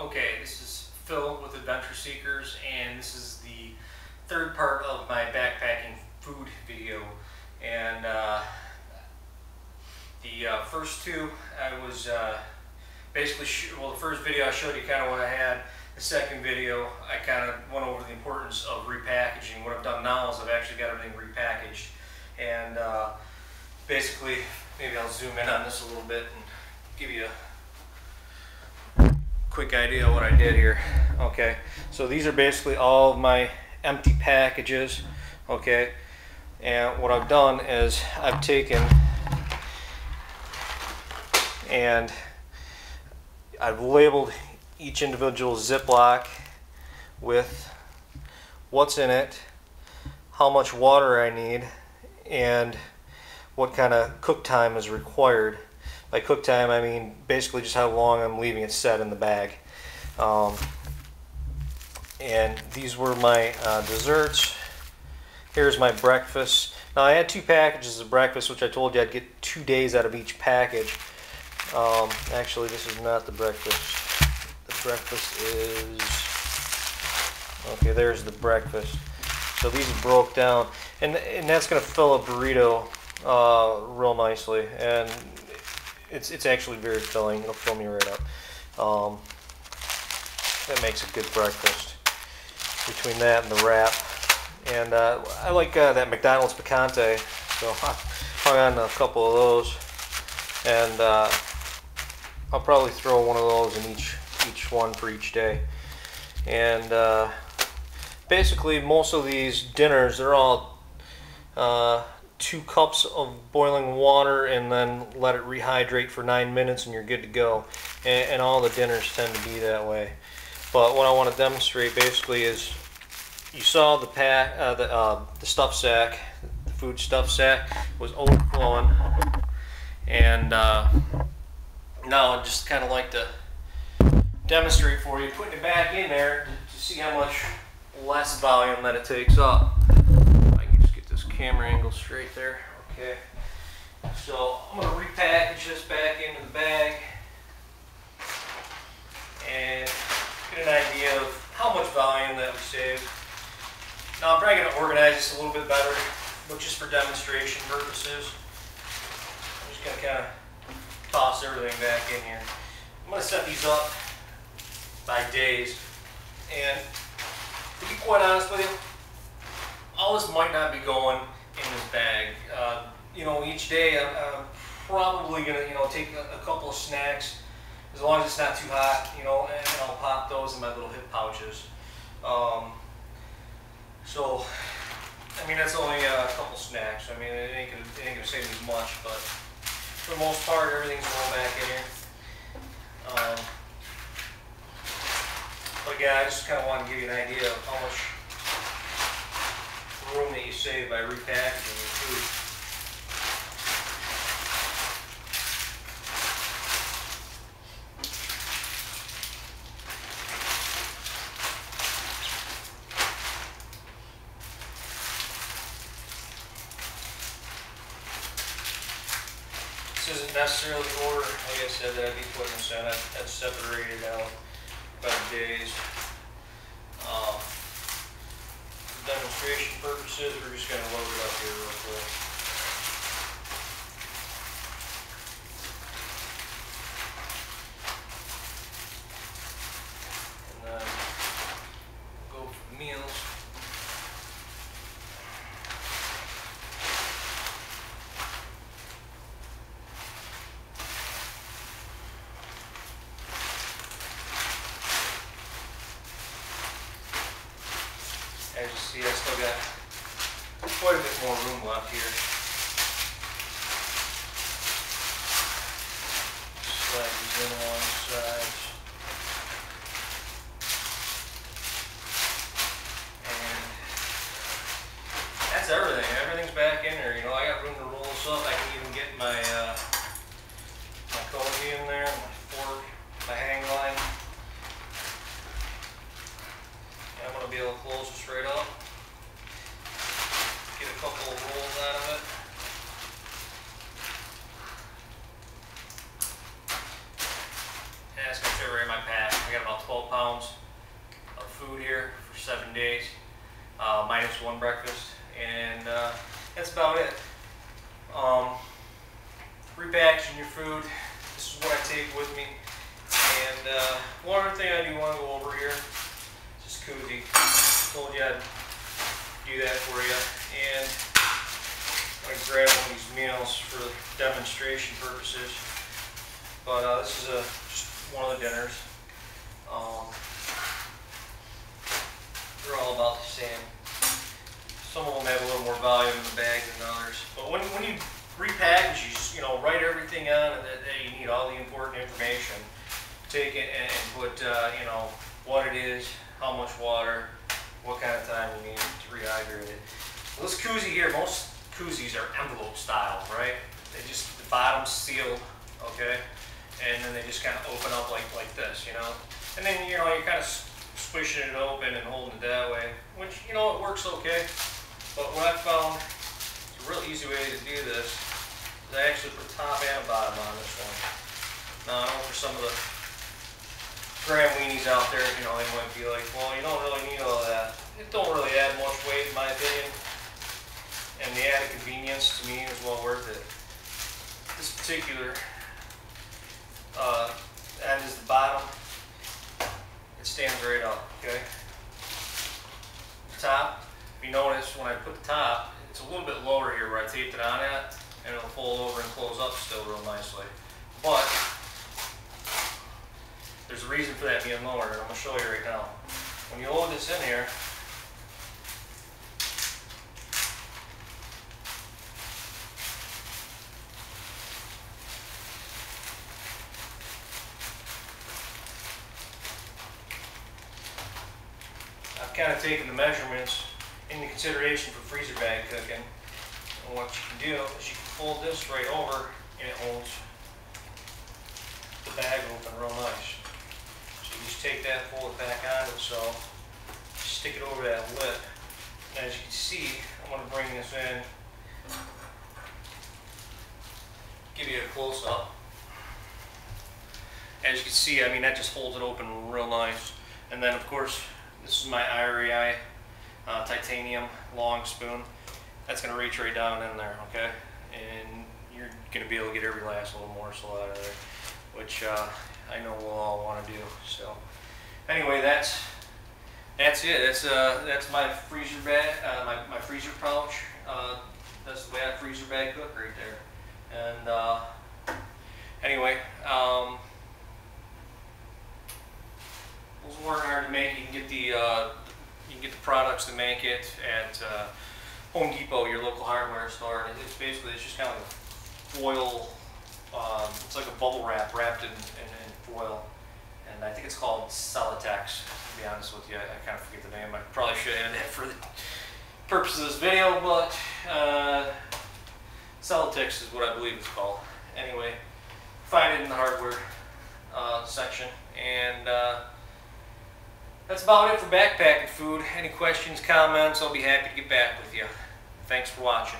Okay, this is Phil with Adventure Seekers, and this is the third part of my backpacking food video. And the first two, I was basically, the first video I showed you kind of what I had. The second video, I kind of went over the importance of repackaging. What I've done now is I've actually got everything repackaged. And basically, maybe I'll zoom in on this a little bit and give you a quick idea of what I did here. Okay, so these are basically all of my empty packages. Okay, and what I've done is I've taken and I've labeled each individual Ziploc with what's in it, how much water I need, and what kind of cook time is required. By cook time, I mean basically just how long I'm leaving it set in the bag. And these were my desserts. Here's my breakfast. Now I had two packages of breakfast, which I told you I'd get 2 days out of each package. Actually, this is not the breakfast. The breakfast is... okay, there's the breakfast. So these broke down. And that's going to fill a burrito real nicely. And it's actually very filling. It'll fill me right up. That makes a good breakfast. Between that and the wrap. And I like that McDonald's picante. So I hung on a couple of those. And I'll probably throw one of those in each one for each day. And basically most of these dinners, they're all 2 cups of boiling water and then let it rehydrate for 9 minutes and you're good to go. And all the dinners tend to be that way. But what I want to demonstrate basically is, you saw the stuff sack, the food stuff sack was overflowing, and now I'd just kind of like to demonstrate for you, putting it back in there to see how much less volume that it takes up. I can just get this camera angle straight there. Okay, so I'm going to repackage this back into the bag and get an idea of how much volume that we saved. Now I'm probably going to organize this a little bit better, but just for demonstration purposes, I'm just going to kind of toss everything back in here. I'm going to set these up by days, and to be quite honest with you, all this might not be going in this bag. You know, each day I'm probably going to, take a couple of snacks, as long as it's not too hot, and I'll pop those in my little hip pouches. So, I mean, that's only a couple snacks. I mean, it ain't gonna save me much, but for the most part, everything's going back in here. But again, I just kind of want to give you an idea of how much room that you save by repackaging your food. This isn't necessarily the order, like I said, that I'd be putting this in. I'd separate it out by days. For demonstration purposes, we're just going to load it up here real quick. And then go for the meals. As you see, I still got quite a bit more room left here. Slide these in along the sides. And that's everything. Everything's back in there. I got room to roll this up. I can even get my my coffee in there, my fork, my hang line. I'm going to be able to close this right up, get a couple of rolls out of it. And it's going to fit right in my pack. got about 12 pounds of food here for 7 days, minus one breakfast, and that's about it. Repackaging your food. This is what I take with me. And one other thing I do want to go over here is this koozie. I told you I'd do that for you. And I'm going to grab one of these meals for demonstration purposes. But this is just one of the dinners. They're all about the same. Some of them have a little more volume in the bag than others. But when you repackage, you just, write everything on that you need, all the important information. Take it and put, what it is, how much water, what kind of time you need to rehydrate it. Well, this koozie here, most koozies are envelope style, right? They just, the bottom's sealed, okay? And then they just kind of open up like this, And then, you're kind of squishing it open and holding it that way, which, it works okay. But what I found is a real easy way to do this is I actually put top and bottom on this one. Now, I know for some of the gram weenies out there, they might be like, well, you don't really need all that. It don't really add much weight, in my opinion. And the added convenience, to me, is well worth it. This particular end is the bottom. It stands right up, okay? The top, if you notice, when I put the top, it's a little bit lower here where I taped it on at, and it'll fold over and close up still real nicely. But there's a reason for that being lower, and I'm going to show you right now. When you load this in here, I've kind of taken the measurements into consideration for freezer bag cooking. And what you can do is you can fold this right over, and it holds the bag open real nice. So you just take that, fold it back on itself, stick it over that lip. And as you can see, I'm going to bring this in, give you a close up. As you can see, that just holds it open real nice. And then, of course, this is my IREI titanium long spoon. That's going to reach right down in there, okay? And you're going to be able to get every last little morsel out of there, which I know we'll all want to do. So, anyway, that's it. That's my freezer bag, my freezer pouch. That's the way I freezer bag cook right there. And anyway, it wasn't working hard to make. You can get the products to make it at Home Depot, your local hardware store. And it's just kind of like a foil. It's like a bubble wrap wrapped in foil, and I think it's called Celotex. To be honest with you, I kind of forget the name. I probably should have that for the purpose of this video, but Celotex is what I believe it's called. Anyway, find it in the hardware section, and that's about it for backpacking food. Any questions, comments, I'll be happy to get back with you. Thanks for watching.